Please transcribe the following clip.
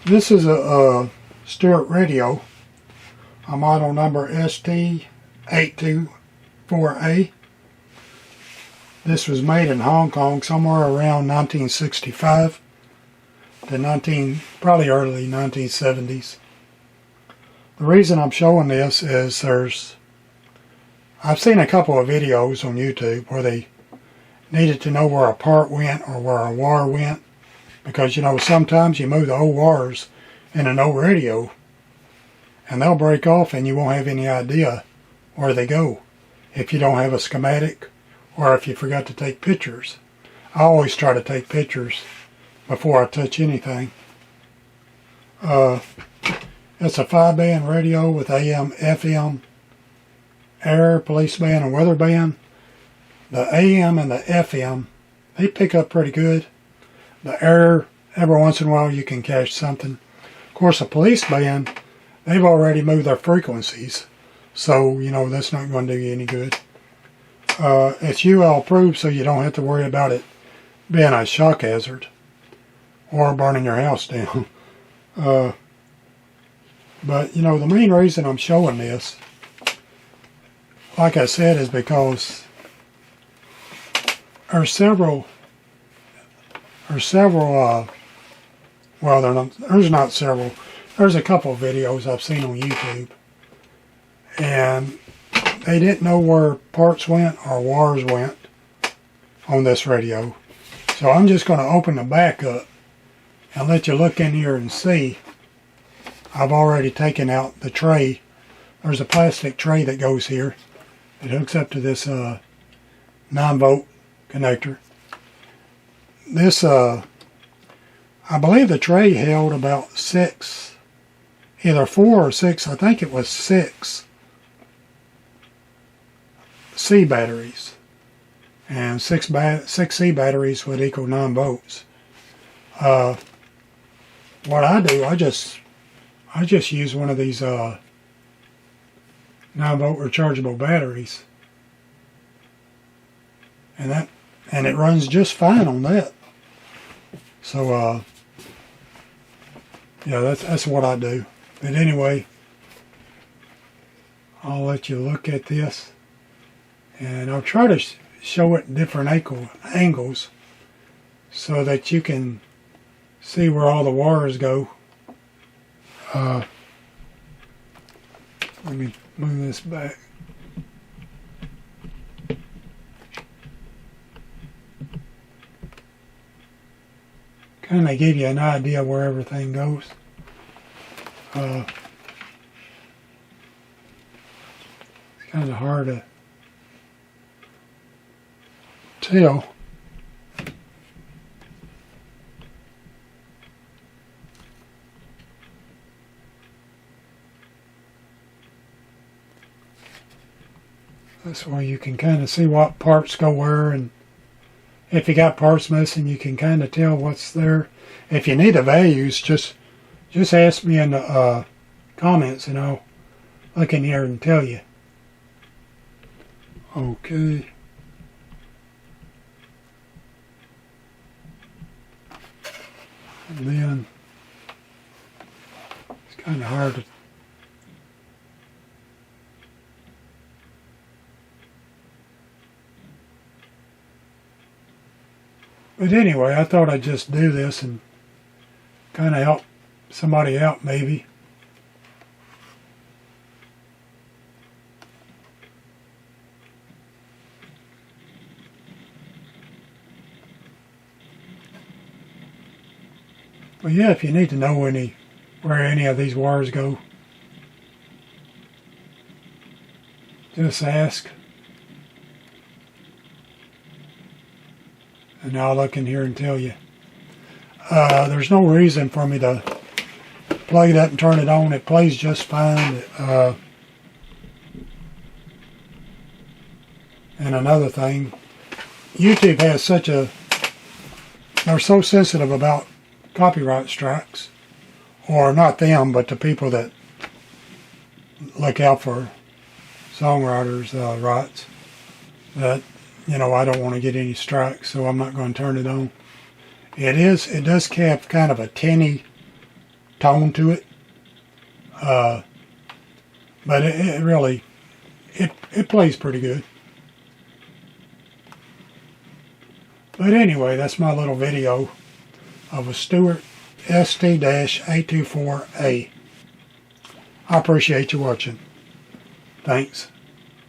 This is a Stewart radio, a model number ST-824A. This was made in Hong Kong somewhere around 1965 to probably early 1970s. The reason I'm showing this is I've seen a couple of videos on YouTube where they needed to know where a part went or where a wire went, because sometimes you move the old wires in an old radio and they'll break off and you won't have any idea where they go if you don't have a schematic or if you forgot to take pictures. I always try to take pictures before I touch anything. It's a 5-band radio with AM, FM, air, police band, and weather band. The AM and the FM, they pick up pretty good. The air, every once in a while you can catch something. Of course, a police band, they've already moved their frequencies, so that's not going to do you any good. It's UL approved, so you don't have to worry about it being a shock hazard or burning your house down. But the main reason I'm showing this, like I said, is because there's several, well, there's not several, there's a couple of videos I've seen on YouTube, and they didn't know where parts went or wires went on this radio. So I'm just going to open the back up and let you look in here and see. I've already taken out the tray. There's a plastic tray that goes here. It hooks up to this 9-volt connector. This, I believe the tray held about 6, either 4 or 6, I think it was 6 C batteries. And 6 C batteries would equal 9 volts. What I do, I just use one of these 9-volt rechargeable batteries, and it runs just fine on that. So yeah, that's what I do. But anyway, I'll let you look at this, and I'll try to show it different angles so that you can see where all the wires go. Let me move this back. Kind of give you an idea where everything goes. It's kind of hard to tell. This way you can kind of see what parts go where, and if you got parts missing, you can kind of tell what's there. If you need the values, just ask me in the comments, and I'll look in here and tell you. Okay. And then it's kind of hard to. But anyway, I thought I'd just do this and kind of help somebody out maybe. But yeah, if you need to know where any of these wires go, just ask. And I'll look in here and tell you. There's no reason for me to plug it up and turn it on. It plays just fine. And another thing, YouTube has they're so sensitive about copyright strikes, or not them, but the people that look out for songwriters' rights, that I don't want to get any strikes, so I'm not going to turn it on. It does have kind of a tinny tone to it. But it really, it plays pretty good. But anyway, that's my little video of a Stewart ST-824A. I appreciate you watching. Thanks.